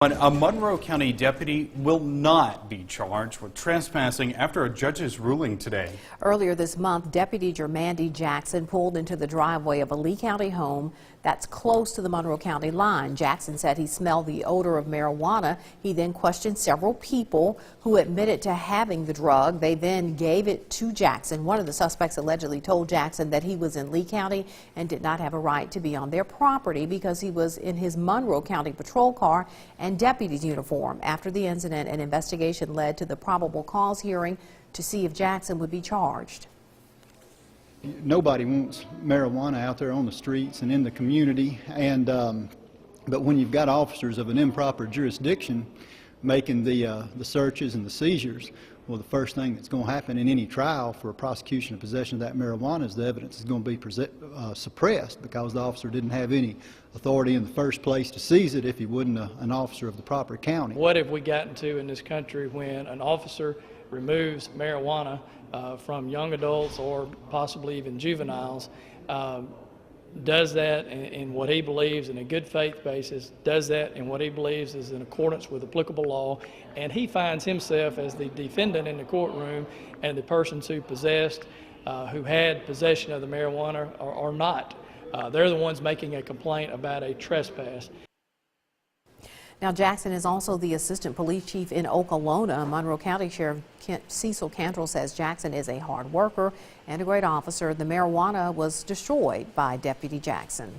A Monroe County deputy will not be charged with trespassing after a judge's ruling today. Earlier this month, Deputy Jermandy Jackson pulled into the driveway of a Lee County home that's close to the Monroe County line. Jackson said he smelled the odor of marijuana. He then questioned several people who admitted to having the drug. They then gave it to Jackson. One of the suspects allegedly told Jackson that he was in Lee County and did not have a right to be on their property because he was in his Monroe County patrol car and deputy's uniform. After the incident, an investigation led to the probable cause hearing to see if Jackson would be charged. Nobody wants marijuana out there on the streets and in the community, and but when you've got officers of an improper jurisdiction making the searches and the seizures, well, the first thing that's going to happen in any trial for a prosecution of possession of that marijuana is the evidence is going to be suppressed because the officer didn't have any authority in the first place to seize it if he wasn't an officer of the proper county. What have we gotten to in this country when an officer removes marijuana from young adults or possibly even juveniles, does that in what he believes in a good faith basis, does that in what he believes is in accordance with applicable law, and he finds himself as the defendant in the courtroom, and the persons who possessed, who had possession of the marijuana are not. They're the ones making a complaint about a trespass. Now, Jackson is also the assistant police chief in Okolona. Monroe County Sheriff Cecil Cantrell says Jackson is a hard worker and a great officer. The marijuana was destroyed by Deputy Jackson.